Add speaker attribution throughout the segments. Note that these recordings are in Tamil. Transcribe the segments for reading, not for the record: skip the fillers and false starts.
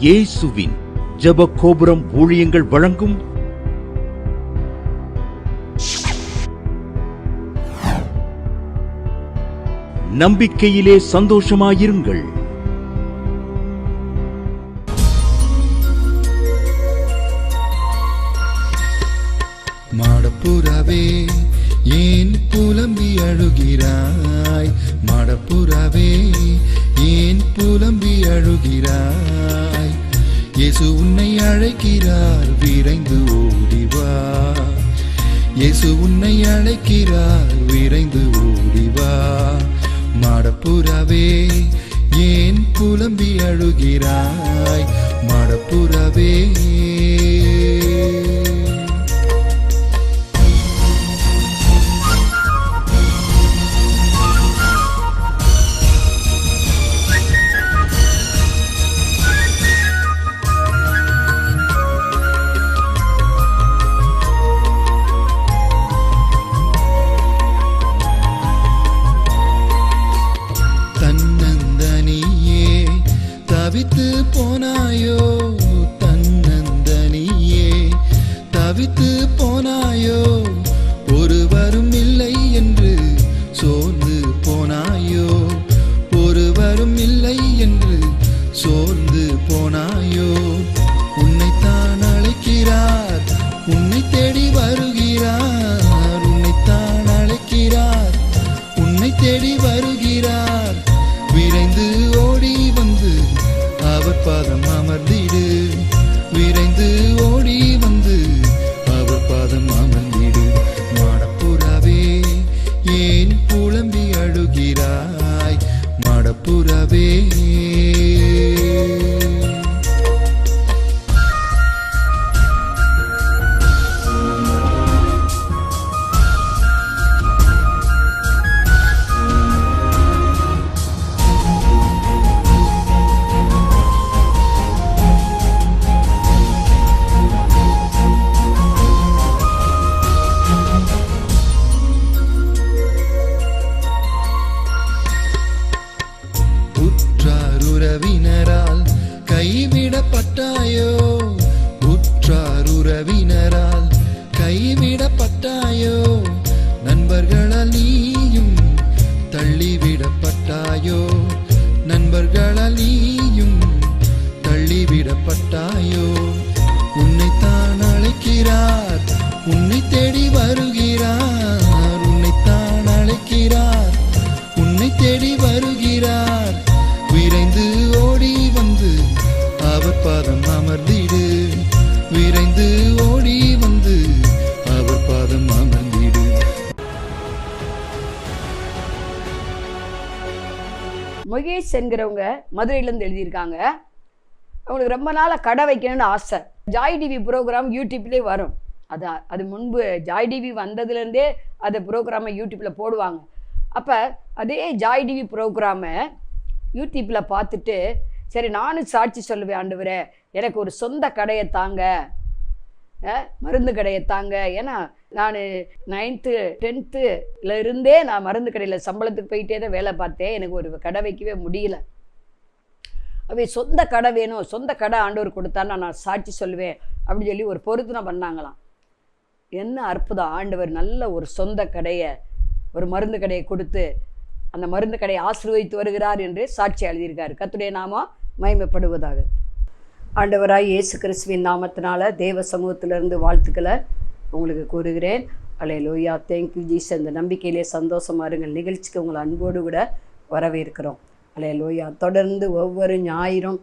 Speaker 1: இயேசுவின் ஜெப கோபுரம் ஊழியங்கள் வழங்கும் நம்பிக்கையிலே சந்தோஷமாயிருங்கள்.
Speaker 2: மாடப்புறாவே ஏன் புலம்பி அழுகிறாய்? மாடப்புறாவே ஏன் புலம்பி அழுகிறாய்? இயேசு உன்னை அழைக்கிறார், விரைந்து ஓடிவா. இயேசு உன்னை அழைக்கிறார், விரைந்து ஓடிவா. மாடப்புறாவே ஏன் புலம்பி அழுகிறாய்? மாடப்புறாவே தவித்து போனாயோ? தன்னந்தனியே தவித்து போனாயோ? ஒருவரும் இல்லை என்று சோர்ந்து போனாயோ? ஒருவரும் இல்லை என்று சோர்ந்து போனாயோ? உன்னைத்தான் அழைக்கிறார், உன்னை தேடி வருகிறார். உன்னைத்தான் அழைக்கிறார், உன்னை தேடி வருகிறார். விரைந்து ஓடி வந்து அவர் பாதம் அமர்ந்திடு. விரைந்து ஓடி வந்து அவர் பாதம் அமர்ந்திடு. மாடப்புறாவே ஏன் புலம்பி அழுகிறாய்? மாடப்புறாவே உறவினரால் கைவிடப்பட்டாயோ? உற்றார் உறவினரால் கைவிடப்பட்டாயோ? நண்பர்களால் நீயும் தள்ளிவிடப்பட்டாயோ? நண்பர்களால் நீயும் தள்ளிவிடப்பட்டாயோ? உன்னைத்தான் அழைக்கிறார், உன்னை தேடி வருகிறார். உன்னைத்தான் அழைக்கிறார், உன்னை தேடி வருகிறார். விரைந்து ஓடி வந்து அவர் பாதம் அமர்ந்திடு. விரைந்து ஓடி வந்து அவர் பாதம் அமர்ந்திடு.
Speaker 3: மகேஷ் என்கிறவங்க மதுரையிலேருந்து எழுதியிருக்காங்க. அவங்களுக்கு ரொம்ப நாளாக கடை வைக்கணும்னு ஆசை. ஜாய் டிவி ப்ரோக்ராம் யூடியூப்லேயே வரும். அது முன்பு ஜாய் டிவி வந்ததுலேருந்தே அந்த ப்ரோக்ராமை யூடியூப்பில் போடுவாங்க. அப்போ அதே ஜாய் டிவி ப்ரோக்ராமை யூடியூப்பில் பார்த்துட்டு, சரி நானும் சாட்சி சொல்லுவேன், ஆண்டவரே எனக்கு ஒரு சொந்த கடையை தாங்க, மருந்து கடையை தாங்க. ஏன்னா நான் 9th 10th இருந்தே நான் மருந்து கடையில் சம்பளத்துக்கு போயிட்டே தான் வேலை பார்த்தேன். எனக்கு ஒரு கடை வைக்கவே முடியல. அவை சொந்த கடை வேணும், சொந்த கடை ஆண்டவர் கொடுத்தான்னு நான் சாட்சி சொல்லுவேன் அப்படின்னு சொல்லி ஒரு பொருத்தனை பண்ணாங்களாம். என்ன அற்புதம்! ஆண்டவர் நல்ல ஒரு சொந்த கடையை, ஒரு மருந்து கடையை கொடுத்து அந்த மருந்து கடையை ஆசீர்வதித்து வருகிறார் என்று சாட்சி எழுதியிருக்காரு. கர்த்தருடைய நாமம் மகிமைப்படுவதாக. ஆண்டவராய் இயேசு கிறிஸ்துவின் நாமத்தினால தேவ சமூகத்திலிருந்து வாழ்த்துக்களை உங்களுக்கு கூறுகிறேன். அல்லேலூயா, தேங்க்யூ ஜீசஸ். இந்த நம்பிக்கையிலே சந்தோஷமா இருங்கள் நிகழ்ச்சிக்கு உங்களை அன்போடு கூட வரவேற்கிறோம். அல்லேலூயா. தொடர்ந்து ஒவ்வொரு ஞாயிறும்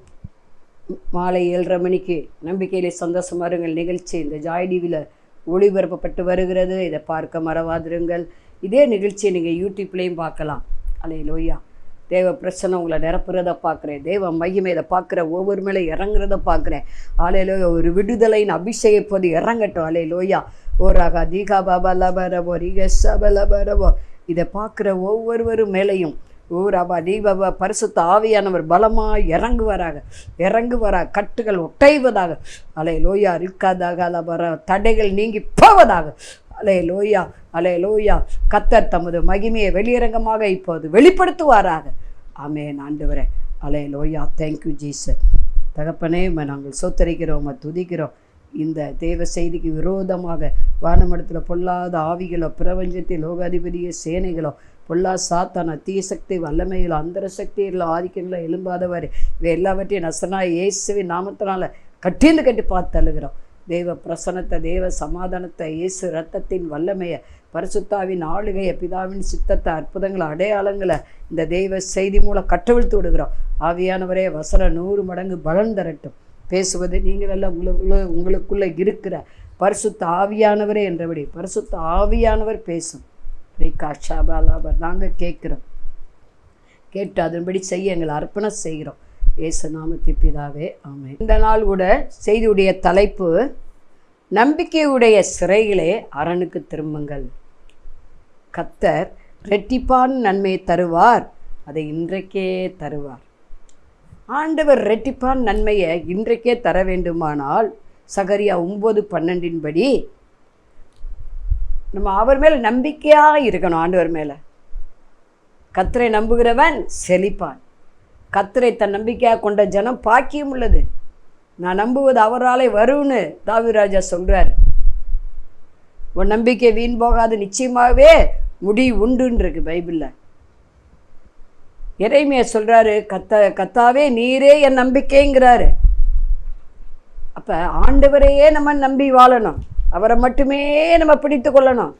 Speaker 3: மாலை 7:30 மணிக்கு நம்பிக்கையிலே சந்தோஷமா இருங்கள் நிகழ்ச்சி இந்த ஜாய் டிவியில் ஒளிபரப்பப்பட்டு வருகிறது. இதை பார்க்க மறவாதிருங்கள். இதே நிகழ்ச்சியை நீங்கள் யூடியூப்லேயும் பார்க்கலாம். அல்லேலூயா. தேவ பிரச்சனை உங்களை நிரப்புறதை பார்க்குறேன். தேவ மகிமை இதை பார்க்குற ஒவ்வொரு மேலே இறங்குறத பார்க்குறேன். அல்லேலூயா. ஒரு விடுதலையின் அபிஷேகம் இப்போது இறங்கட்டும். அல்லேலூயா. ஓராக தீகா பாபா லபரபோ ரிகசபலபரபோ. இதை பார்க்குற ஒவ்வொருவரும் மேலேயும் ஓராபா தீபாபா பரிசுத்த ஆவியானவர் பலமாக இறங்குவராக. கட்டுகள் ஒட்டைவதாக. அல்லேலூயா. ரிக்காதாக லபர தடைகள் நீங்கி போவதாக. அல்லேலூயா, அல்லேலூயா. கர்த்தர் தமது மகிமையை வெளியரங்கமாக இப்போது வெளிப்படுத்துவாராக. ஆமென் ஆண்டவரே. அல்லேலூயா. Thank you Jesus. தகப்பனே நாங்கள் சோத்தரிக்கிறோம், துதிக்கிறோம். இந்த தேவ செய்திக்கு விரோதமாக வானமடத்தில் பொல்லாத ஆவிகளோ, பிரபஞ்சத்தில் லோகாதிபதிய சேனைகளோ, பொல்லா சாத்தான தீய சக்தி வல்லமைகளோ, அந்தர சக்திகளோ, ஆதிக்கங்களோ எழும்பாதவர் இவை எல்லாவற்றையும் நசனாய் இயேசுவின் நாமத்தினால கட்டி பார்த்து தள்ளுகிறோம். தேவ பிரசன்னத்தை, தேவ சமாதானத்தை, இயேசு இரத்தத்தின் வல்லமையை, பரிசுத்தாவின் ஆளுகையை, பிதாவின் சித்தத்தை, அற்புதங்களை, அடையாளங்களை இந்த தெய்வ செய்தி மூலம் கட்டவிழ்த்து விடுகிறோம். ஆவியானவரே வசனம் 100 மடங்கு பலன் தரட்டும். பேசுவது நீங்கள் எல்லாம் உங்களுக்குள்ளே இருக்கிற பரிசுத்த ஆவியானவரே என்றபடி பரிசுத்த ஆவியானவர் பேசும். நாங்கள் கேட்குறோம், கேட்டு அதன்படி செய்ய எங்களை அர்ப்பணம் செய்கிறோம். இயேசு நாமத்தின் பிதாவே, ஆமென். இந்த நாள் கூட செய்தியுடைய தலைப்பு, நம்பிக்கையுடைய சிறைகளே அரணுக்கு திரும்புங்கள். கர்த்தர் ரெட்டிப்பான் நன்மையை தருவார், அதை இன்றைக்கே தருவார். ஆண்டவர் ரெட்டிப்பான் நன்மையை இன்றைக்கே தர வேண்டுமானால் சகரியா 9:12 படி நம்ம அவர் மேலே நம்பிக்கையாக இருக்கணும். ஆண்டவர் மேலே கர்த்தரை நம்புகிறவன் செழிப்பான். கர்த்தரை தன் நம்பிக்கையாக கொண்ட ஜனம் பாக்கியம் உள்ளது. நான் நம்புவது அவராலே வரும்னு தாவீதுராஜா சொல்கிறார். உன் நம்பிக்கை வீண் போகாது, நிச்சயமாகவே முடிவு உண்டுன்னு இருக்கு பைபிளில். எரேமியா சொல்கிறாரு, கர்த்தாவே நீரே என் நம்பிக்கைங்கிறாரு. அப்போ ஆண்டவரையே நம்ம நம்பி வாழணும், அவரை மட்டுமே நம்ம பிடித்து கொள்ளணும்.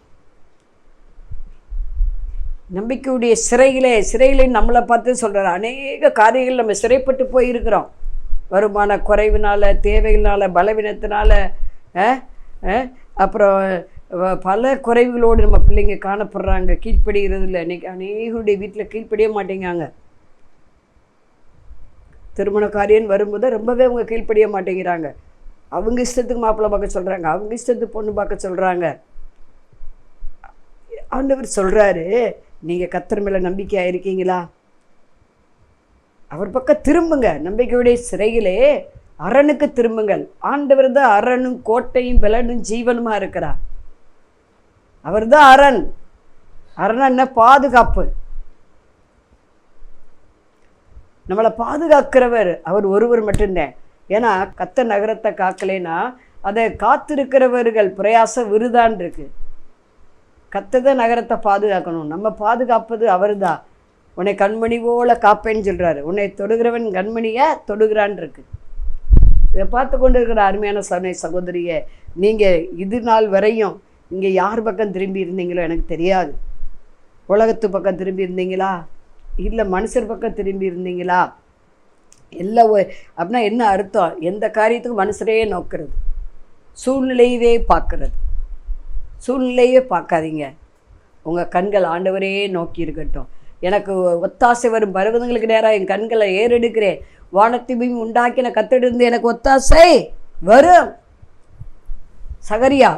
Speaker 3: நம்பிக்கையுடைய சிறைகளே நம்மளை பார்த்து சொல்கிறார். அநேக காரியங்கள் நம்ம சிறைப்பட்டு போயிருக்கிறோம். வருமான குறைவினால், தேவைகள்னால, பலவீனத்தினால, அப்புறம் பல குறைவுகளோடு நம்ம பிள்ளைங்க காணப்படுறாங்க. கீழ்ப்படுகிறது இல்லை. இன்றைக்கி அநேகருடைய வீட்டில் கீழ்ப்படிய மாட்டேங்காங்க. திருமண காரியம் வரும்போது ரொம்பவே அவங்க கீழ்ப்படிய மாட்டேங்கிறாங்க. அவங்க இஷ்டத்துக்கு மாப்பிள்ளை பார்க்க சொல்கிறாங்க, அவங்க இஷ்டத்துக்கு பொண்ணு பார்க்க சொல்கிறாங்க. ஆண்டவர் சொல்கிறாரு, நீங்கள் கர்த்தர் மேலே நம்பிக்கையாக இருக்கீங்களா? அவர் பக்கம் திரும்புங்க. நம்பிக்கையுடைய சிறைகளே அரணுக்கு திரும்புங்கள். ஆண்டவர் தான் அரணும் கோட்டையும் பலனும் ஜீவனுமாக இருக்கிறார். அவர் தான் அரண். அரண் பாதுகாப்பு. நம்மளை பாதுகாக்கிறவர் அவர் ஒருவர் மட்டும்தான். ஏன்னா கர்த்தர் நகரத்தை காக்கலைன்னா அதை காத்திருக்கிறவர்கள் பிரயாசம் விருதான் இருக்கு. கர்த்தர் தான் நகரத்தை பாதுகாக்கணும். நம்ம பாதுகாப்பது அவர் தான். உன்னை கண்மணி போல காப்பேன்னு சொல்கிறாரு. உன்னை தொடுகிறவன் கண்மணியை தொடுகிறான் இருக்கு. இதை பார்த்து கொண்டு இருக்கிற அருமையான சகோதரியை, நீங்கள் இது நாள் வரையும் இங்கே யார் பக்கம் திரும்பி இருந்தீங்களோ எனக்கு தெரியாது. உலகத்து பக்கம் திரும்பி இருந்தீங்களா, இல்லை மனுஷர் பக்கம் திரும்பி இருந்தீங்களா? எல்லாம் அப்படின்னா என்ன அர்த்தம்? எந்த காரியத்துக்கும் மனுஷரையே நோக்கிறது, சூழ்நிலையவே பார்க்கறது. சூழ்நிலையே பார்க்காதீங்க. உங்கள் கண்கள் ஆண்டவரே நோக்கி இருக்கட்டும். எனக்கு ஒத்தாசை வரும் பருவதங்களுக்கு நேராக என் கண்களை ஏறெடுக்கிறேன். வானத்தை பூமி உண்டாக்கின கர்த்தரிடமிருந்து எனக்கு ஒத்தாசை வரும். சகரியா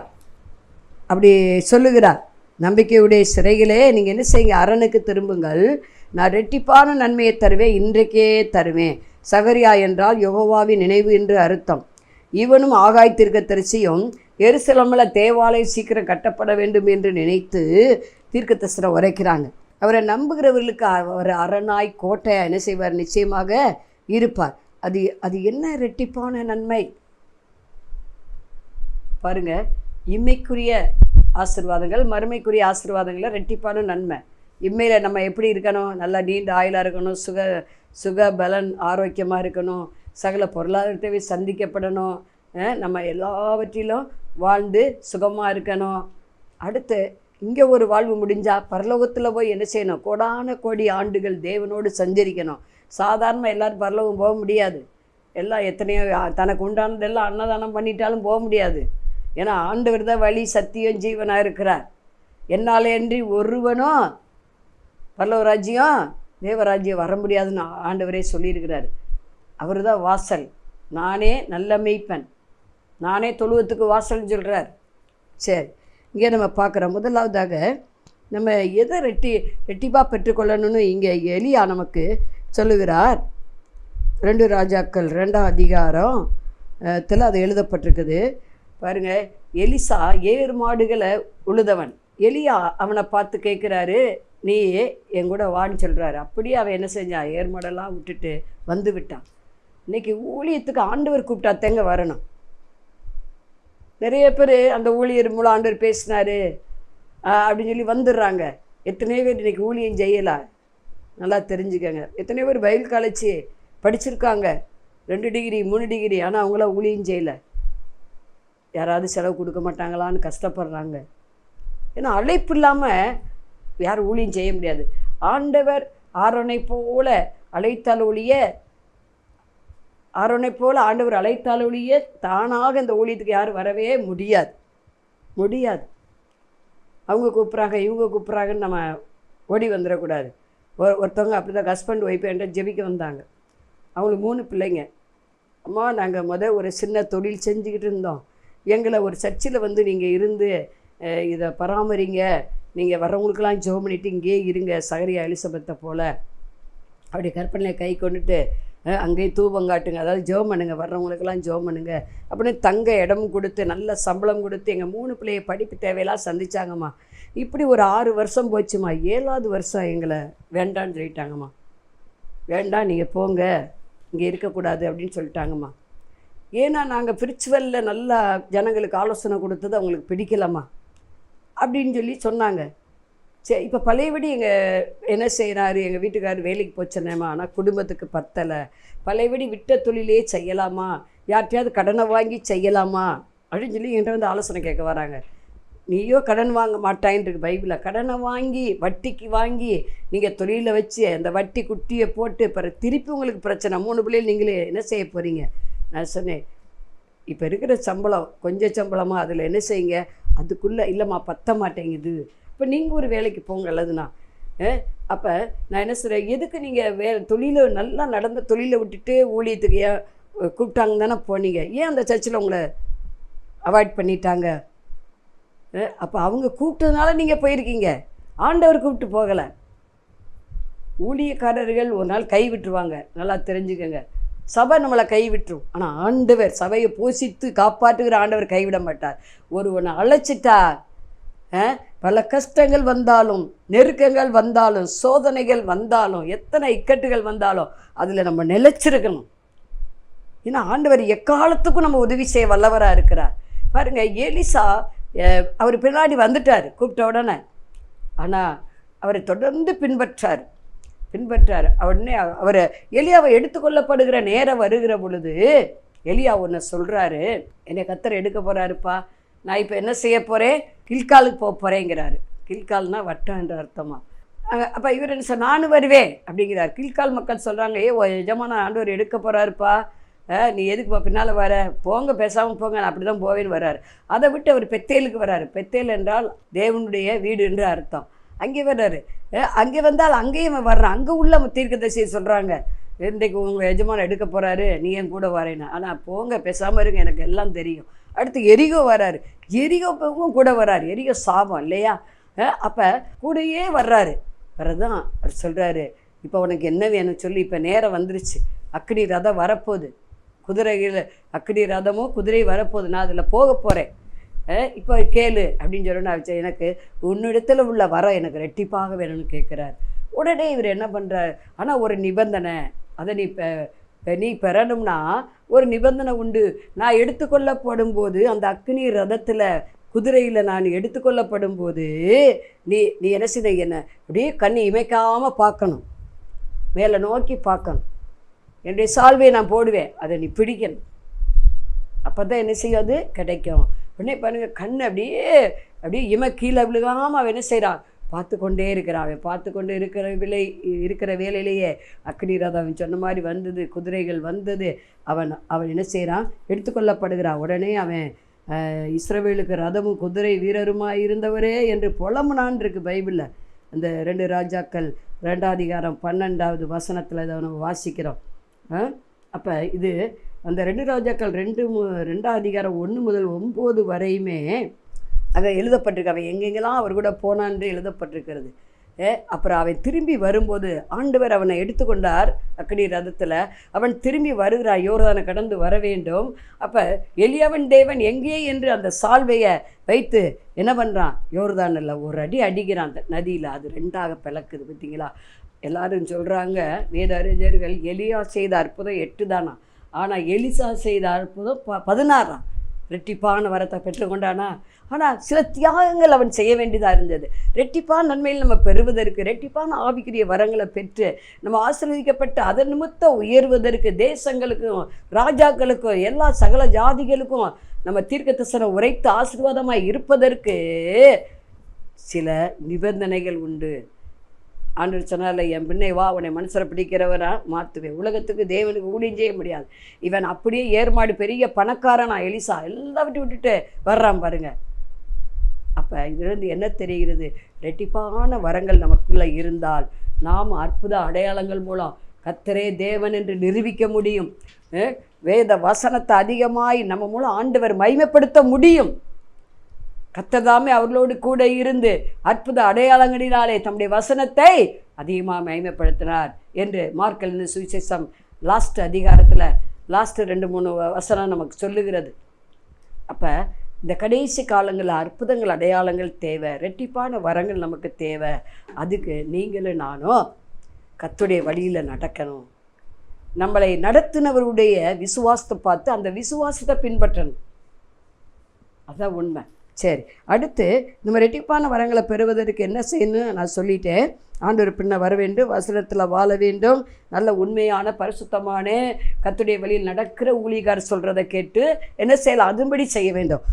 Speaker 3: அப்படி சொல்லுகிறார். நம்பிக்கையுடைய சிறைகளே நீங்கள் என்ன செய்யுங்க, அரணுக்கு திரும்புங்கள். நான் ரெட்டிப்பான நன்மையை தருவேன், இன்றைக்கே தருவேன். சகரியா என்றால் யெகோவாவின் நினைவு என்று அர்த்தம். இவனும் ஆகாய் தீர்க்கதரிசியும் எருசலேமில் தேவாலயம் சீக்கிரம் கட்டப்பட வேண்டும் என்று நினைத்து தீர்க்கதரிசனம் உரைக்கிறாங்க. அவரை நம்புகிறவர்களுக்கு அவர் அரணாய் கோட்டையாக என்ன செய்வார்? நிச்சயமாக இருப்பார். அது என்ன ரெட்டிப்பான நன்மை பாருங்க. இம்மைக்குரிய ஆசீர்வாதங்கள், மறுமைக்குரிய ஆசீர்வாதங்களில் ரெட்டிப்பான நன்மை. இம்மையில் நம்ம எப்படி இருக்கணும்? நல்லா நீண்ட ஆயுளாக இருக்கணும், சுக பலன் ஆரோக்கியமாக இருக்கணும், சகல பொருளாதாரத்தை சந்திக்கப்படணும், நம்ம எல்லாவற்றிலும் வாழ்ந்து சுகமாக இருக்கணும். அடுத்து இங்கே ஒரு வாழ்வு முடிஞ்சால் பரலோகத்தில் போய் என்ன செய்யணும்? கோடான கோடி ஆண்டுகள் தேவனோடு சஞ்சரிக்கணும். சாதாரணமாக எல்லோரும் பரலோகம் போக முடியாது. எல்லாம் எத்தனையோ தனக்கு உண்டானதெல்லாம் அன்னதானம் பண்ணிட்டாலும் போக முடியாது. ஏன்னா ஆண்டவர் தான் வழி, சத்தியம், ஜீவனாக இருக்கிறார். என்னால் அன்றி ஒருவனும் பரலோக ராஜ்யம், தேவராஜ்யம் வர முடியாதுன்னு ஆண்டவரே சொல்லியிருக்கிறார். அவர் தான் வாசல். நானே நல்ல மேய்ப்பன், நானே தொழுவத்துக்கு வாசல்னு சொல்கிறார். சரி, இங்கே நம்ம பார்க்குறோம். முதலாவதாக நம்ம எதை ரெட்டிப்பாக பெற்றுக்கொள்ளணும்னு இங்கே எலியா நமக்கு சொல்லுகிறார். 2 ராஜாக்கள் 2ஆம் அதிகாரத்தில் அது எழுதப்பட்டிருக்குது. பாருங்கள், எலிசா 7 மாடுகளை உழுதவன். எலியா அவனை பார்த்து கேட்குறாரு, நீ என் கூட வான்னு சொல்கிறாரு. அப்படியே அவன் என்ன செஞ்சான்? 7 மாடெல்லாம் விட்டுட்டு வந்து விட்டான். இன்னைக்கு ஊழியத்துக்கு ஆண்டவர் கூப்பிட்டா தேங்க வரணும். நிறைய பேர் அந்த ஊழியர் மூலம் ஆண்டவர் பேசினாரு அப்படின்னு சொல்லி வந்துடுறாங்க. எத்தனையோ பேர் இன்றைக்கி ஊழியம் செய்யலாம். நல்லா தெரிஞ்சுக்கங்க. எத்தனையோ பேர் பைபிள் காலேஜ் படிச்சிருக்காங்க, 2 டிகிரி 3 டிகிரி, ஆனால் அவங்களாம் ஊழியம் செய்யலை. யாராவது செலவு கொடுக்க மாட்டாங்களான்னு கஷ்டப்படுறாங்க. ஏன்னா அழைப்பு இல்லாமல் யாரும் ஊழியம் செய்ய முடியாது. ஆண்டவர் ஆரோனை போல அழைத்தால் ஒழிய ஆண்டவர் அழைத்தால் ஒழிய தானாக இந்த ஊழியத்துக்கு யாரும் வரவே முடியாது. அவங்க கூப்பிட்றாங்க, இவங்க கூப்பிட்றாங்கன்னு நம்ம ஓடி வந்துடக்கூடாது. ஒருத்தவங்க அப்படி தான் ஹஸ்பண்ட் ஒய்ஃப் என்கிட்ட ஜெபிக்க வந்தாங்க. அவங்களுக்கு 3 பிள்ளைங்க. அம்மா, நாங்கள் ஒரு சின்ன தொழில் செஞ்சுக்கிட்டு இருந்தோம். எங்களை ஒரு சர்ச்சில் நீங்கள் இருந்து இதை பராமரிங்க, நீங்கள் வர்றவங்களுக்கெல்லாம் ஜெபம் பண்ணிவிட்டு இங்கேயே இருங்க, சகரியா எலிசபெத்தை போல் அப்படி கற்பனையை கை கொண்டுட்டு அங்கேயே தூபம் காட்டுங்க, அதாவது ஜெபம் பண்ணுங்க, வர்றவங்களுக்கெல்லாம் ஜெபம் பண்ணுங்க அப்படின்னு தங்க இடமும் கொடுத்து நல்ல சம்பளம் கொடுத்து எங்கள் 3 பிள்ளைய படிப்பு தேவையெல்லாம் சந்திச்சாங்கம்மா. இப்படி ஒரு 6 வருஷம் போச்சுமா. 7வது வருஷம் எங்களை வேண்டான்னு சொல்லிட்டாங்கம்மா. வேண்டாம், நீங்கள் போங்க, இங்கே இருக்கக்கூடாது அப்படின்னு சொல்லிட்டாங்கம்மா. ஏன்னா நாங்கள் ஸ்பிரிச்சுவலில் நல்லா ஜனங்களுக்கு ஆலோசனை கொடுத்தது அவங்களுக்கு பிடிக்கலாமா அப்படின்னு சொல்லி சொன்னாங்க. சரி, இப்போ பழையபடி எங்கள் என்ன செய்கிறாரு, எங்கள் வீட்டுக்காரர் வேலைக்கு போச்சனேம்மா, ஆனால் குடும்பத்துக்கு பத்தலை, பழையபடி விட்ட தொழிலே செய்யலாமா, யார்கிட்டையாவது கடனை வாங்கி செய்யலாமா அப்படின்னு சொல்லி என்கிட்ட ஆலோசனை கேட்க வராங்க. நீயோ கடன் வாங்க மாட்டாயின்னு பைபிளில். கடனை வாங்கி வட்டிக்கு வாங்கி நீங்கள் தொழிலை வச்சு அந்த வட்டி குட்டியை போட்டு பிறகு திருப்பி உங்களுக்கு பிரச்சனை. 3 பிள்ளைகள் நீங்களே என்ன செய்ய போகிறீங்க? நான் சொன்னேன், இப்போ இருக்கிற சம்பளம் கொஞ்சம் சம்பளமாக அதில் என்ன செய்யுங்க, அதுக்குள்ளே இல்லைம்மா பத்த மாட்டேங்குது, இப்போ நீங்கள் ஒரு வேலைக்கு போங்க அல்லதுண்ணா. அப்போ நான் என்ன சொல்கிறேன், எதுக்கு நீங்கள் தொழிலை நல்லா நடந்த தொழிலை விட்டுட்டு ஊழியத்துக்கு ஏன் கூப்பிட்டாங்க தானே போனீங்க, ஏன் அந்த சர்ச்சில் உங்களை அவாய்ட் பண்ணிட்டாங்க? அப்போ அவங்க கூப்பிட்டதுனால நீங்கள் போயிருக்கீங்க, ஆண்டவர் கூப்பிட்டு போகலை. ஊழியக்காரர்கள் ஒரு நாள் கை விட்டுருவாங்க, நல்லா தெரிஞ்சுக்கங்க. சபை நம்மளை கைவிட்டுரும், ஆனால் ஆண்டவர் சபையை போஷித்து காப்பாற்றுகிற ஆண்டவர் கைவிட மாட்டார். ஒருவனை அழைச்சிட்டா பல கஷ்டங்கள் வந்தாலும், நெருக்கங்கள் வந்தாலும், சோதனைகள் வந்தாலும், எத்தனை இக்கட்டுகள் வந்தாலும் அதில் நம்ம நிலைச்சிருக்கணும். ஏன்னா ஆண்டவர் எக்காலத்துக்கும் நம்ம உதவி செய்ய வல்லவராக இருக்கிறார். பாருங்கள், எலிசா அவர் பின்னாடி வந்துட்டார் கூப்பிட்ட உடனே, ஆனால் அவரை தொடர்ந்து பின்பற்றார். உடனே அவர் எலியாவை எடுத்துக்கொள்ளப்படுகிற நேரம் வருகிற பொழுது எலியா ஒன்று சொல்கிறாரு, என்னை கர்த்தர் எடுக்க போகிறாருப்பா, நான் இப்போ என்ன செய்ய போகிறேன், கில்காலுக்கு போக போகிறேங்கிறாரு. கில்கால்னா வட்டம் என்ற அர்த்தமா. அப்போ இவர் என்ன சார், நானும் வருவேன் அப்படிங்கிறார். கில்கால் மக்கள் சொல்கிறாங்க, எஜமான ஆண்டவர் எடுக்க போகிறாருப்பா, நீ எதுக்குப்பா பின்னால் வர, போங்க பேசாமல் போங்க, நான் அப்படி தான் போவேன்னு வர்றாரு. அதை விட்டு அவர் பெத்தேலுக்கு வர்றாரு. பெத்தேல் என்றால் தேவனுடைய வீடு என்று அர்த்தம். அங்கே வர்றாரு. அங்கே வந்தால் அங்கேயும் வர்றான். அங்கே உள்ள தீர்க்கதரிசியை சொல்கிறாங்க, இன்றைக்கு உங்கள் எஜமான் எடுக்க போகிறாரு, நீ என் கூட வரேன்னு. ஆனால் போங்க பேசாமல் இருங்க, எனக்கு எல்லாம் தெரியும். அடுத்து எரிகோ வர்றாரு. எரிகோவும் கூட வர்றாரு. எரிகோ சாபம் இல்லையா? அப்போ கூடயே வர்றாரு. வரதான் அவர் சொல்கிறாரு, இப்போ உனக்கு என்ன வேணும் சொல்லி, இப்போ நேரம் வந்துருச்சு, அக்கினி ரதம் வரப்போகுது, குதிரைகள் அக்கினி ரதமோ குதிரை வரப்போகுது, நான் அதில் போக போகிறேன், இப்போ கேளு அப்படின்னு சொல்லணும்னு எனக்கு உன்னிடத்தில் உள்ள வரம் எனக்கு ரெட்டிப்பாக வேணும்னு கேட்குறாரு. உடனே இவர் என்ன பண்ணுறார், ஆனால் ஒரு நிபந்தனை, அதை நீ பெறணும்னா ஒரு நிபந்தனை உண்டு. நான் எடுத்துக்கொள்ளப்படும் போது அந்த அக்னி ரதத்தில் குதிரையில் நான் எடுத்துக்கொள்ளப்படும் போது நீ என்ன செய்த, என்ன அப்படியே கண்ணி இமைக்காமல் பார்க்கணும், மேலே நோக்கி பார்க்கணும், என்னுடைய சால்வையை நான் போடுவேன், அதை நீ பிடிக்கணும், அப்போ தான் என்ன செய்யாது கிடைக்கும். உடனே பாருங்கள், கண் அப்படியே இமை கீழே விழுகாமல் அவன் என்ன செய்கிறான், பார்த்து கொண்டே இருக்கிறான். அவன் பார்த்து கொண்டு இருக்கிற வேலையிலேயே அக்னி ரதம் அவன் சொன்ன மாதிரி வந்தது, குதிரைகள் வந்தது. அவன் என்ன செய்கிறான், எடுத்துக்கொள்ளப்படுகிறான். உடனே அவன் இஸ்ரவேலுக்கு ரதமும் குதிரை வீரருமாய் இருந்தவரே என்று புலம்புனான் இருக்கு பைபிளில். அந்த 2 ராஜாக்கள் 2ஆம் அதிகாரம் 12வது வசனத்தில் இதை நம்ம வாசிக்கிறோம். அப்போ இது அந்த 2 ராஜாக்கள் 2ஆம் அதிகாரம் 1 முதல் 9 வரையுமே அங்கே எழுதப்பட்டிருக்கு. அவன் எங்கெங்கெல்லாம் அவர் கூட போனான்னு எழுதப்பட்டிருக்கிறது. அப்புறம் அவன் திரும்பி வரும்போது ஆண்டவர் அவனை எடுத்துக்கொண்டார் அக்னி ரதத்தில். அவன் திரும்பி வருகிறான், யோர்தானை கடந்து வர வேண்டும். அப்போ எலியாவின் தேவன் எங்கே என்று அந்த சால்வையை வைத்து என்ன பண்ணுறான், யோர்தானில் ஒரு அடி அடிக்கிறான் அந்த நதியில், அது 2ஆக பிளக்குது. பார்த்தீங்களா? எல்லாரும் சொல்கிறாங்க வேத அறிஞர்கள், எலியா செய்த அற்புதம் 8 தானா, ஆனால் எலிசா செய்த அற்புதம் 16 ரெட்டிப்பான வரத்தை பெற்றுக்கொண்டானா. ஆனால் சில தியாகங்கள் அவன் செய்ய வேண்டியதாக இருந்தது. ரெட்டிப்பான நன்மையில் நம்ம பெறுவதற்கு, ரெட்டிப்பான ஆவிக்குரிய வரங்களை பெற்று நம்ம ஆசீர்வதிக்கப்பட்டு அதன் நிமித்தம் உயர்வதற்கு, தேசங்களுக்கும் ராஜாக்களுக்கும் எல்லா சகல ஜாதிகளுக்கும் நம்ம தீர்க்கதரிசனம் உரைத்து ஆசீர்வாதமாக இருப்பதற்கு சில நிபந்தனைகள் உண்டு. ஆண்டவர் சொன்னார்ல, என் பின்னே வா, உன்னை மனசில் பிடிக்கிறவரா மாற்றுவேன். உலகத்துக்கு தேவனுக்கு ஊழியம் செய்ய முடியாது. இவன் அப்படியே ஏர்மாடு பெரிய பணக்காரனா எலிசா எல்லாவற்றையும் விட்டுட்டு வர்றான் பாருங்க. அப்போ இதுலேருந்து என்ன தெரிகிறது? ரெட்டிப்பான வரங்கள் நமக்குள்ளே இருந்தால் நாம் அற்புத அடையாளங்கள் மூலம் கர்த்தரே தேவன் என்று நிரூபிக்க முடியும். வேத வசனத்தை அதிகமாய் நம்ம மூலம் ஆண்டவர் மகிமைப்படுத்த முடியும். கர்த்தர்தாமே அவர்களோடு கூட இருந்து அற்புத அடையாளங்களினாலே தம்முடைய வசனத்தை அதிகமாக மகிமைப்படுத்தினார் என்று மார்க் எழுதின சுவிசேஷம் லாஸ்ட் அதிகாரத்தில் லாஸ்ட்டு 2-3 வசனம் நமக்கு சொல்லுகிறது. அப்போ இந்த கடைசி காலங்களில் அற்புதங்கள் அடையாளங்கள் தேவை, ரெட்டிப்பான வரங்கள் நமக்கு தேவை. அதுக்கு நீங்களும் நானும் கர்த்தருடைய வழியில் நடக்கணும். நம்மளை நடத்தினவருடைய விசுவாசத்தை பார்த்து அந்த விசுவாசத்தை பின்பற்றணும். அதுதான் உண்மை. சரி, அடுத்து நம்ம ரெட்டிப்பான வரங்களை பெறுவதற்கு என்ன செய்யணும்னு நான் சொல்லிட்டேன். ஆண்டவர் பின்ன வர வேண்டும், வசனத்தில் வாழ வேண்டும், நல்ல உண்மையான பரிசுத்தமான கர்த்தருடைய வழியில் நடக்கிற ஊழியக்காரர் சொல்கிறத கேட்டு என்ன செய்யலாம், அதுபடி செய்ய வேண்டும்.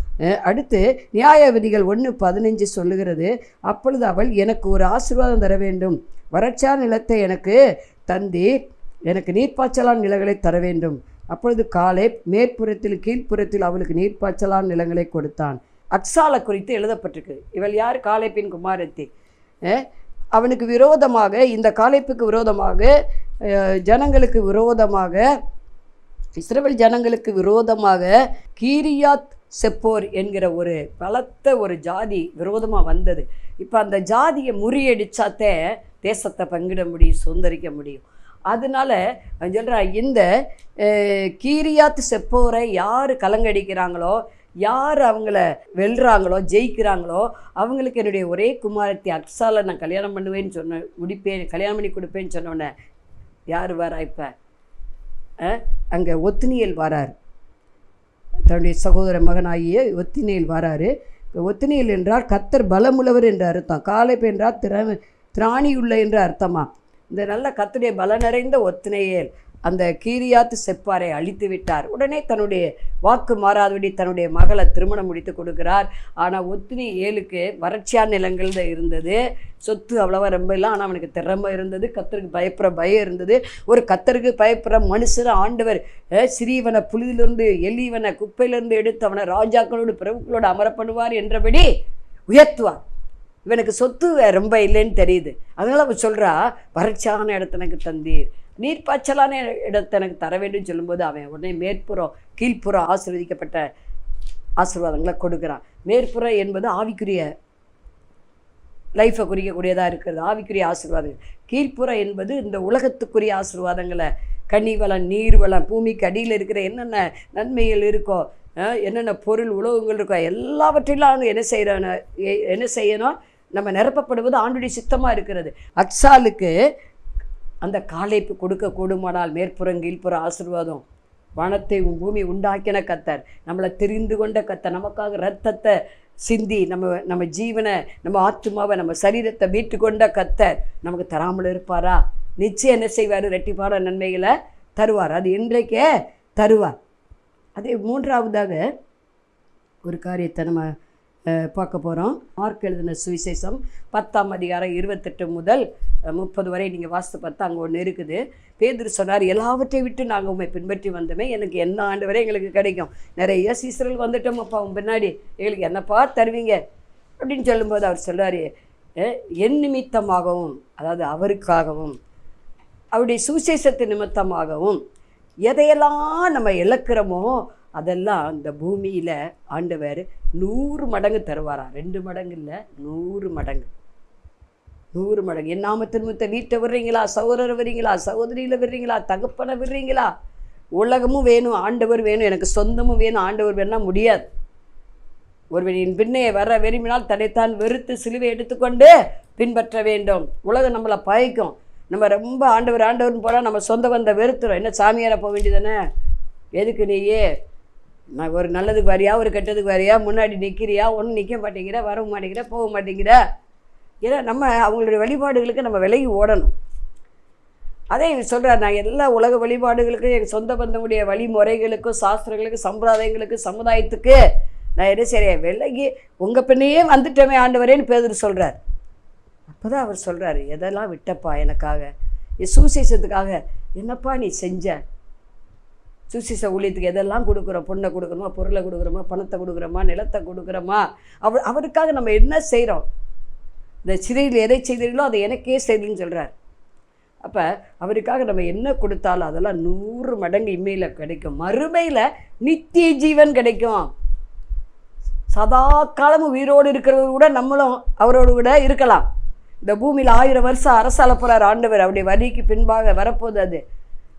Speaker 3: அடுத்து நியாயவிதிகள் 1:15 சொல்லுகிறது, அப்பொழுது அவள் எனக்கு ஒரு ஆசீர்வாதம் தர வேண்டும், வறட்சியான நிலத்தை எனக்கு தந்தி எனக்கு நீர்ப்பாய்ச்சலான நிலங்களை தர வேண்டும். அப்பொழுது காலே மேற்புறத்தில் கீழ்ப்புறத்தில் அவளுக்கு நீர்ப்பாய்ச்சலான நிலங்களை கொடுத்தான். அக்சாலை குறித்து எழுதப்பட்டிருக்கு. இவள் யார்? காலேப்பின் குமாரத்தி. அவனுக்கு விரோதமாக, இந்த காலேப்புக்கு விரோதமாக, ஜனங்களுக்கு விரோதமாக, இஸ்ரவேல் ஜனங்களுக்கு விரோதமாக கீரியாத் செப்போர் என்கிற ஒரு பலத்த ஒரு ஜாதி விரோதமாக வந்தது. இப்போ அந்த ஜாதியை முறியடிச்சாத்தே தேசத்தை பங்கிட முடியும், சுதந்திரிக்க முடியும். அதனால சொல்கிறா, இந்த கீரியாத் செப்போரை யார் கலங்கடிக்கிறாங்களோ, யார் அவங்கள வெல்றாங்களோ, ஜெயிக்கிறாங்களோ, அவங்களுக்கு என்னுடைய ஒரே குமாரத்தி அக்சாலை நான் கல்யாணம் பண்ணுவேன்னு கல்யாணம் பண்ணி கொடுப்பேன்னு சொன்னோன்னே யார் வரா? இப்போ அங்கே ஒத்தினியேல் வரார், தன்னுடைய சகோதர மகனாகிய ஒத்தினியேல் வராரு. ஒத்தினியேல் என்றால் கர்த்தர் பலமுள்ளவர் என்று அர்த்தம். காலேப் என்றால் திராணியுள்ள என்று அர்த்தமா. இந்த நல்ல கர்த்தருடைய பல நிறைந்த ஒத்தினியேல் அந்த கீரியாத் செப்பாரை அழித்து விட்டார். உடனே தன்னுடைய வாக்கு மாறாதபடி தன்னுடைய மகளை திருமணம் முடித்து கொடுக்கிறார். ஆனால் ஒத்தினியேலுக்கு வறட்சியான நிலங்கள் தான் இருந்தது, சொத்து அவ்வளோவா ரொம்ப இல்லை. ஆனால் அவனுக்கு திறமை இருந்தது, கர்த்தருக்கு பயப்படுற பயம் இருந்தது. ஒரு கர்த்தருக்கு பயப்படுற மனுஷன் ஆண்டவர் சிறியவனை புலியிலிருந்து, எலிவனை குப்பையிலிருந்து எடுத்து அவனை ராஜாக்களோடு பிரபுக்களோடு அமர பண்ணுவார் என்றபடி உயர்த்துவார். இவனுக்கு சொத்து ரொம்ப இல்லைன்னு தெரியுது. அதனால் அவன் சொல்கிறா, வறட்சியான இடத்த எனக்கு தந்தீர், நீர்ப்பாய்ச்சலான இடத்தை எனக்கு தர வேண்டும் சொல்லும்போது அவன் உடனே மேற்புறம் கீழ்ப்புறம் ஆசீர்வதிக்கப்பட்ட ஆசீர்வாதங்களை கொடுக்குறான். மேற்புறம் என்பது ஆவிக்குரிய லைஃப்பை குறிக்கக்கூடியதாக இருக்கிறது, ஆவிக்குரிய ஆசீர்வாதங்கள். கீழ்ப்புறம் என்பது இந்த உலகத்துக்குரிய ஆசீர்வாதங்களை, கனி வளம், நீர் வளம், பூமிக்கு அடியில் இருக்கிற என்னென்ன நன்மைகள் இருக்கோ, என்னென்ன பொருள் உலகங்கள் இருக்கோ, எல்லாவற்றிலும் என்ன செய்யணும், நம்ம நிரப்பப்படுவது ஆண்டுடைய சித்தமாக இருக்கிறது. அக்சாலுக்கு அந்த காலேப்பு கொடுக்க கூடுமானால் மேற்புறம் கீழ்ப்புறம் ஆசீர்வாதம். வானத்தை பூமி உண்டாக்கின கர்த்தர், நம்மளை தெரிந்து கொண்ட கர்த்தர், நமக்காக இரத்தத்தை சிந்தி நம்ம ஜீவனை, நம்ம ஆத்மாவை, நம்ம சரீரத்தை மீட்டு கொண்ட கர்த்தர் நமக்கு தராமல் இருப்பாரா? நிச்சயம் என்ன செய்வார்? ரெட்டிப்பான நன்மைகளை தருவார். அது இன்றைக்கே தருவார். அதே மூன்றாவதாக ஒரு காரியத்தை நம்ம பார்க்க போகிறோம். மார்க் எழுதின சுவிசேஷம் 10ஆம் அதிகாரம் 28 முதல் 30 வரை நீங்கள் வாசித்து பார்த்தா அங்கே ஒன்று இருக்குது. பேதுரு சொன்னார், எல்லாவற்றையும் விட்டு நாங்கள் உண்மை பின்பற்றி வந்தோமே, எனக்கு என்ன ஆண்டு வரை எங்களுக்கு கிடைக்கும்? நிறைய சீசர்கள் வந்துட்டோம் அப்பா உன் பின்னாடி, எங்களுக்கு என்னப்பா தருவீங்க அப்படின்னு சொல்லும்போது அவர் சொல்கிறார், என் நிமித்தமாகவும், அதாவது அவருக்காகவும், அவருடைய சுவிசேஷத்து நிமித்தமாகவும் எதையெல்லாம் நம்ம இழக்கிறோமோ அதெல்லாம் இந்த பூமியில் ஆண்டவர் 100 மடங்கு தருவாராம். 2 மடங்கு இல்லை, 100 மடங்கு. 100 மடங்கு. என் நாமத்தின் நிமித்தம் வீட்டை விடுறீங்களா, சகோதரரை விடுறீங்களா, சகோதரியில் விடுறீங்களா, தகப்பனை விடுறீங்களா, உலகமும் வேணும், ஆண்டவர் வேணும், எனக்கு சொந்தமும் வேணும், ஆண்டவர் வேணும்னா முடியாது. ஒருவனின் பின்னே வர விரும்பினால் தன்னைத்தான் வெறுத்து சிலுவை எடுத்துக்கொண்டு பின்பற்ற வேண்டும். உலகம் நம்மளை பயக்கும். நம்ம ரொம்ப ஆண்டவர்னு போனால் நம்ம சொந்த வந்த வெறுத்துறோம். என்ன சாமியாரை போக வேண்டியதானே, எதுக்கு நீயே நான் ஒரு நல்லதுக்கு வரியா ஒரு கெட்டதுக்கு வரியா, முன்னாடி நிற்கிறியா, ஒன்றும் நிற்க மாட்டேங்கிற, வரவும் மாட்டேங்கிற, போக மாட்டேங்கிற. ஏன்னா நம்ம அவங்களுடைய வழிபாடுகளுக்கு நம்ம விலகி ஓடணும். அதே சொல்கிறார், நான் எல்லா உலக வழிபாடுகளுக்கும் எங்கள் சொந்த பந்தமுடைய வழிமுறைகளுக்கும் சாஸ்திரங்களுக்கும் சம்பிரதாயங்களுக்கும் சமுதாயத்துக்கு நான் என்ன செய்கிறேன், விலகி உங்கள் பின்னையே வந்துட்டோமே ஆண்டவரேன்னு பேதுரு சொல்கிறார். அப்போ தான் அவர் சொல்கிறாரு, எதெல்லாம் விட்டப்பா எனக்காக, என் சுவிசேஷத்துக்காக என்னப்பா நீ செஞ்ச. சுவிசேஷ ஊழியத்துக்கு எதெல்லாம் கொடுக்குறோம், பொண்ணை கொடுக்குறோமா, பொருளை கொடுக்குறோமா, பணத்தை கொடுக்குறோமா, நிலத்தை கொடுக்குறோமா, அவருக்காக நம்ம என்ன செய்கிறோம். இந்த சிறையில் எதை செய்தீர்களோ அதை எனக்கே செய்தீங்கன்னு சொல்கிறார். அப்போ அவருக்காக நம்ம என்ன கொடுத்தாலும் அதெல்லாம் 100 மடங்கு இம்மையில் கிடைக்கும், மறுமையில் நித்திய ஜீவன் கிடைக்கும். சதா காலமும் உயிரோடு இருக்கிறவர் கூட நம்மளும் அவரோடு கூட இருக்கலாம். இந்த பூமியில் 1000 வருஷம் அரசாள போகிறார் ஆண்டவர், அவருடைய வரிக்கு பின்பாக வரப்போகுது அது.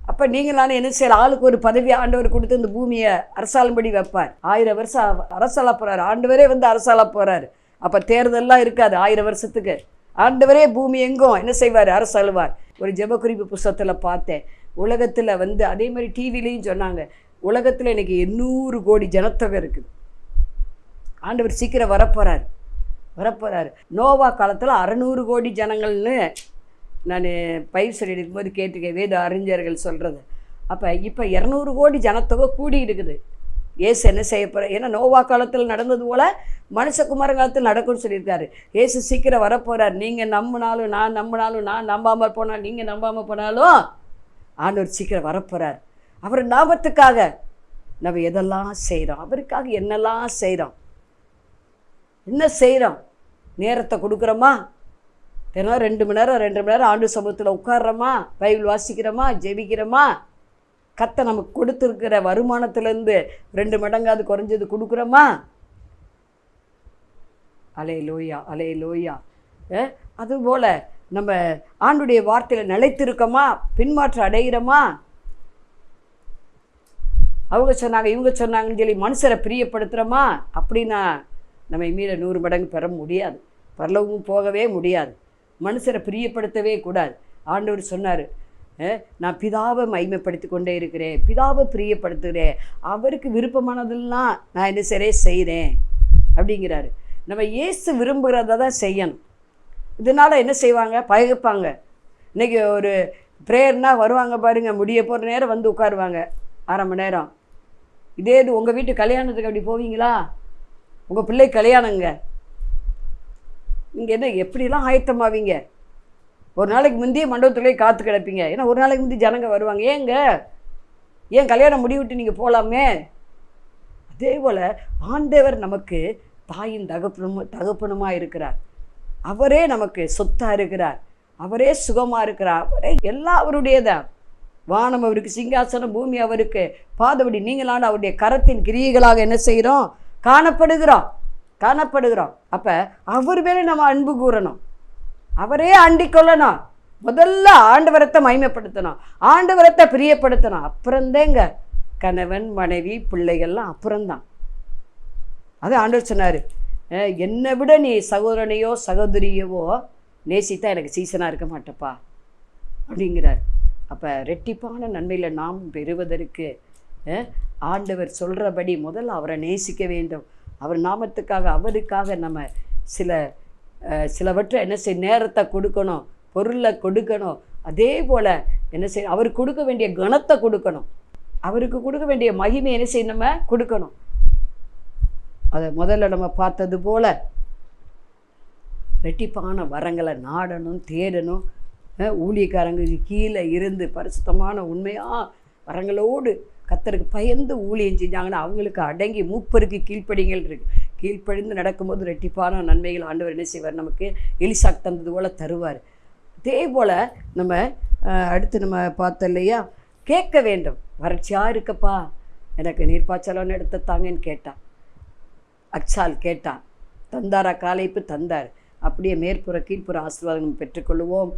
Speaker 3: அப்போ நீங்களான என்ன செய்யற, ஆளுக்கு ஒரு பதவி ஆண்டவர் கொடுத்து இந்த பூமியை அரசாளும்படி வைப்பார். 1000 வருஷம் அரசாள போகிறார் ஆண்டவரே, அரசாள போகிறார். அப்போ தேர்தல்லாம் இருக்காது 1000 வருஷத்துக்கு. ஆண்டவரே பூமி எங்கும் என்ன செய்வார், அரசாளுவார். ஒரு ஜெப குறிப்பு புஸ்தகத்தில் பார்த்தேன், உலகத்தில் அதே மாதிரி டிவிலையும் சொன்னாங்க, உலகத்தில் இன்னைக்கு 800 கோடி ஜனத்தொகை இருக்குது. ஆண்டவர் சீக்கிரம் வரப்போகிறார். நோவா காலத்தில் 600 கோடி ஜனங்கள்னு நான் பயிர் சொல்லி இருக்கும்போது கேட்டிருக்கேன், வேத அறிஞர்கள் சொல்கிறது. அப்போ இப்போ 200 கோடி ஜனத்தொகை கூடி இருக்குது. ஏசு என்ன செய்ய போகிற, ஏன்னா நோவா காலத்தில் நடந்தது போல் மனுஷகுமாரன் காலத்தில் நடக்கும்னு சொல்லியிருக்காரு. ஏசு சீக்கிரம் வரப்போகிறார். நீங்கள் நம்பினாலும் நான் நம்பினாலும், நான் நம்பாமல் போனாலும் நீங்கள் நம்பாமல் போனாலும் ஆண்டவர் சீக்கிரம் வரப்போகிறார். அவர் நாமத்துக்காக நம்ம எதெல்லாம் செய்கிறோம், அவருக்காக என்னெல்லாம் செய்கிறோம், என்ன செய்கிறோம். நேரத்தை கொடுக்குறோமா, தினம் 2 மணி நேரம் ஆண்டு சமூகத்தில் உட்கார்றோமா, பைபிள் வாசிக்கிறோமா, ஜெபிக்கிறோமா, கத்தை நமக்கு கொடுத்துருக்கிற வருமானத்துலேருந்து 2 மடங்காவது குறைஞ்சது கொடுக்குறோமா. அலே லோயா. அதுபோல் நம்ம ஆண்டுடைய வார்த்தையில் நிலைத்திருக்கோமா, பின்மாற்றம் அடைகிறோமா. அவங்க சொன்னாங்க இவங்க சொன்னாங்கன்னு சொல்லி மனுஷரை பிரியப்படுத்துகிறோமா. அப்படின்னா நம்ம மீற 100 மடங்கு பெற முடியாது, பரலோகமும் போகவே முடியாது. மனுஷரை பிரியப்படுத்தவே கூடாது. ஆண்டவர் சொன்னார், நான் பிதாவை மகிமைப்படுத்தி கொண்டே இருக்கிறேன், பிதாவை பிரியப்படுத்துகிறேன், அவருக்கு விருப்பமானதெல்லாம் நான் என்ன செய்கிறேன் அப்படிங்கிறாரு. நம்ம இயேசு விரும்புகிறத தான் செய்யணும். இதனால் என்ன செய்வாங்க, பழகிப்பாங்க. இன்றைக்கி ஒரு ப்ரேயர்னால் வருவாங்க பாருங்கள், முடிய போகிற நேரம் வந்து உட்காருவாங்க 1/2 மணி நேரம். இதே இது உங்கள் வீட்டு கல்யாணத்துக்கு அப்படி போவீங்களா, உங்கள் பிள்ளை கல்யாணங்க, இங்கே என்ன எப்படிலாம் ஆயத்தமாவீங்க. ஒரு நாளைக்கு முந்தைய மண்டபத்துலேயே காத்து கிடப்பீங்க. ஏன்னா ஒரு நாளைக்கு முந்தைய ஜனங்க வருவாங்க. ஏன் கல்யாணம் முடிவிட்டு நீங்கள் போகலாமே. அதே போல் ஆண்டவர் நமக்கு தாயின் தகப்பனுமாக இருக்கிறார். அவரே நமக்கு சொத்தாக இருக்கிறார், அவரே சுகமாக இருக்கிறார், அவரே எல்லாம் அவருடையதான். வானம் அவருக்கு சிங்காசனம், பூமி அவருக்கு பாதபடி. நீங்களான அவருடைய கரத்தின் கிரியைகளாக என்ன செய்கிறோம், காணப்படுகிறோம். அப்போ அவர் மேலே நம்ம அன்பு கூறணும், அவரே அண்டிக் கொள்ளணும். முதல்ல ஆண்டவரத்தை மகிமைப்படுத்தணும், ஆண்டவரத்தை பிரியப்படுத்தணும். அப்புறந்தேங்க கணவன் மனைவி பிள்ளைகள்லாம் அப்புறம்தான். அது ஆண்டவர் சொன்னார், என்னை விட நீ சகோதரனையோ சகோதரியவோ நேசித்தா எனக்கு சீசனாக இருக்க மாட்டப்பா அப்படிங்கிறார். அப்போ ரெட்டிப்பான நன்மையில் நாம் பெறுவதற்கு ஆண்டவர் சொல்கிறபடி முதல்ல அவரை நேசிக்க வேண்டும். அவர் நாமத்துக்காக அவருக்காக நம்ம சிலவற்றை என்ன நேரத்தை கொடுக்கணும், பொருளை கொடுக்கணும். அதே போல் என்ன செய்ய, அவருக்கு கொடுக்க வேண்டிய கணத்தை கொடுக்கணும், அவருக்கு கொடுக்க வேண்டிய மகிமை என்ன செய்ய நம்ம கொடுக்கணும். அதை முதல்ல நம்ம பார்த்தது போல் ரெட்டிப்பான வரங்களை நாடணும், தேடணும். ஊழியக்காரங்களுக்கு கீழே இருந்து பரிசுத்தமான உண்மையாக வரங்களோடு கர்த்தருக்கு பயந்து ஊழியம் செஞ்சாங்கன்னா அவங்களுக்கு அடங்கி மூப்பருக்கு கீழ்ப்படிங்கள் இருக்குது. கீழ்ப்படிந்து நடக்கும்போது ரெட்டிப்பான நன்மைகள் ஆண்டவர் என்ன செய்வார், நமக்கு எலிசாக்கு தந்தது போல் தருவார். அதே போல் நம்ம அடுத்து நம்ம பார்த்தோம் இல்லையா, கேட்க வேண்டும். வறட்சியாக இருக்கப்பா, எனக்கு நீர்ப்பாய்ச்சலோன்னு எடுத்து தாங்கன்னு கேட்டான். அக்சால் கேட்டான், தந்தாரா, காலைப்பு தந்தார். அப்படியே மேற்புற கீழ்ப்புற ஆசீர்வாதம் நம்ம பெற்றுக்கொள்வோம்.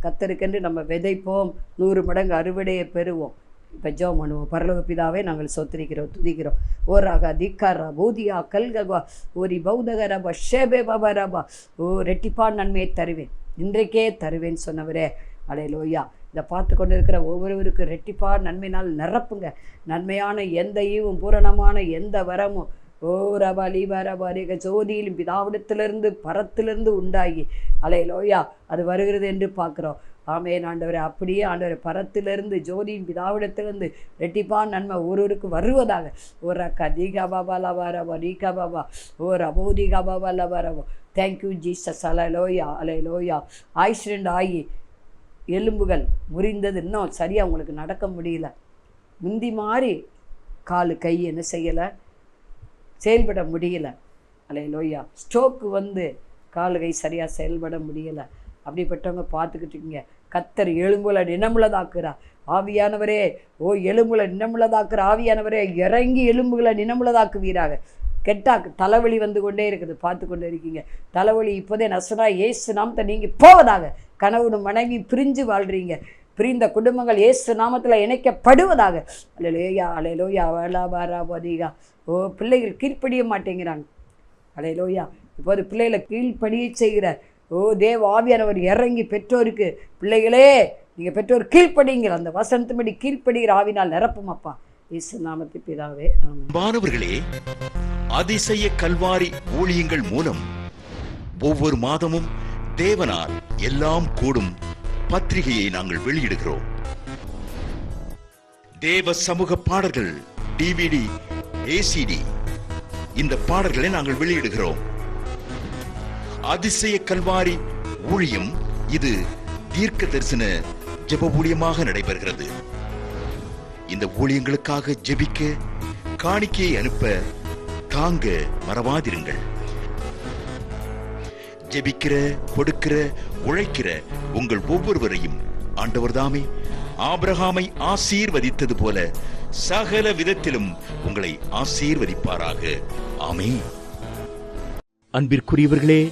Speaker 3: கர்த்தருக்கென்று நம்ம விதைப்போம், 100 மடங்கு அறுவடையை பெறுவோம். இப்போ ஜெபம் பண்ணுவோம். பரலோக பிதாவே, நாங்கள் சொத்திரிக்கிறோம், துதிக்கிறோம். ஓராக திக்காரா போதியா கல்கபா ஓரி பௌதகரபா ஷேபே பாபா ரபா. ரெட்டிப்பான் நன்மையை தருவேன், இன்றைக்கே தருவேன்னு சொன்னவரே. அலையலோயா. இதை பார்த்து கொண்டு இருக்கிற ஒவ்வொருவருக்கும் ரெட்டிப்பா நன்மையினால் நிரப்புங்க. நன்மையான எந்த ஈவும் பூரணமான எந்த வரமும் ஓ ரபா லீபா ரபா ரேக ஜோதியிலும் பிதாவிடத்திலிருந்து பரத்திலிருந்து உண்டாகி அலையலோயா அது வருகிறது என்று பார்க்குறோம். ஆமென் ஆண்டவரே. அப்படியே ஆண்டவரே பரத்திலிருந்து ஜோதியின் பிதாவிடத்திலிருந்து ரெட்டிப்பான் நன்மை ஒருவருக்கு வருவதாக. ஓ ரக்கா தீகா பாபா லபா ரபா ரீகா பாபா ஓ ரபோ தீகா பாபா லபா ரபோ. Thank you Jesus. அலையலோயா அலையலோயா. ஆக்சிடெண்ட் ஆகி எலும்புகள் முறிந்தது, இன்னும் சரியாக உங்களுக்கு நடக்க முடியல. முந்தி மாதிரி காலு கை என்ன செய்யலை, செயல்பட முடியலை. அல்லேலூயா. ஸ்ட்ரோக்கு வந்து காலு கை சரியாக செயல்பட முடியலை. அப்படிப்பட்டவங்க பார்த்துக்கிட்டு இருக்கீங்க. கர்த்தர் எலும்புல நினமுள்ளதாக்குறா. ஆவியானவரே ஓ எலும்புல நினமுள்ளதாக்குற ஆவியானவரே இறங்கி எலும்புகளை நினமுள்ளதாக்குவீராக. கெட்டாக்கு தலைவலி வந்து கொண்டே இருக்குது, பார்த்து கொண்டே இருக்கீங்க. தலைவலி இப்போதே நசனா இயேசு நாமத்தை நீங்கள் போவதாக. கணவனும் மனைவி பிரிஞ்சு வாழ்கிறீங்க, பிரிந்த குடும்பங்கள் இயேசு நாமத்தில் இணைக்கப்படுவதாக. அல்லேலூயா அல்லேலூயா வலாபாராபதிகா. ஓ பிள்ளைகள் கீழ்ப்படிய மாட்டேங்கிறாங்க. அல்லேலூயா. இப்போது பிள்ளைகளை கீழ்ப்படிய செய்கிற ஓ தேவ ஆவியானவர் இறங்கி பெற்றோருக்கு பிள்ளைகளே நீங்கள் பெற்றோர் கீழ்ப்படிங்கிற அந்த வசனத்தின்படி கீழ்ப்படுகிற ஆவினால் நிரப்பும் அப்பா இயேசு நாமத்து பிதாவே ஆமென்.
Speaker 4: மாணவர்களே, அதிசய கல்வாரி ஊழியங்கள் மூலம் ஒவ்வொரு மாதமும் தேவனால் எல்லாம் கூடும் பத்திரிகையை நாங்கள் வெளியிடுகிறோம். தேவ சமூக பாடல்கள் DVD, ACD இந்த பாடல்களை நாங்கள் வெளியிடுகிறோம். அதிசய கல்வாரி ஊழியம் இது தீர்க்க தரிசன ஜெப ஊழியமாக நடைபெறுகிறது. இந்த ஊழியங்களுக்காக ஜெபிக்க காணிக்கையை அனுப்ப தாங்க மறவாதிருங்கள். ஜெபிக்கிற, கொடுக்கிற, உழைக்கிற உங்கள் ஒவ்வொருவரையும் ஆண்டவர் தாமே ஆபிரகாமை ஆசீர்வதித்தது போல சகல விதத்திலும் உங்களை ஆசீர்வதிப்பாராக. ஆமென்.
Speaker 1: அன்பிற்குரியவர்களே,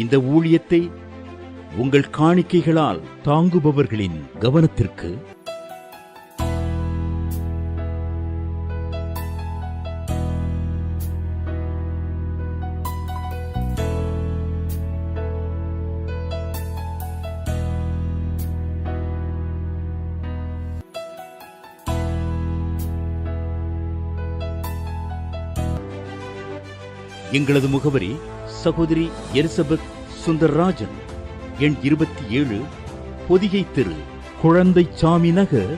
Speaker 1: இந்த ஊழியத்தை உங்கள் காணிக்கைகளால் தாங்குபவர்களின் கவனத்திற்கு எங்களது முகவரி சகோதரி எலிசபெத் சுந்தர்ராஜன், எண் 27, பொதிகை தெரு, குழந்தைச்சாமி நகர்,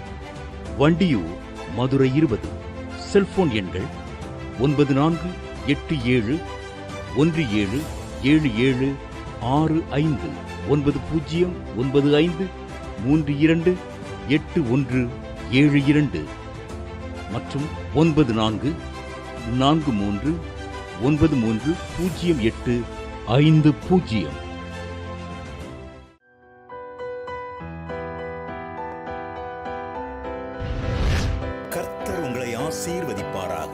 Speaker 1: வண்டியூர், மதுரை 20. செல்போன் எண்கள் 9484177765 9095328172 மற்றும் 9439308550.
Speaker 4: கர்த்தர் உங்களை ஆசீர்வதிப்பாராக.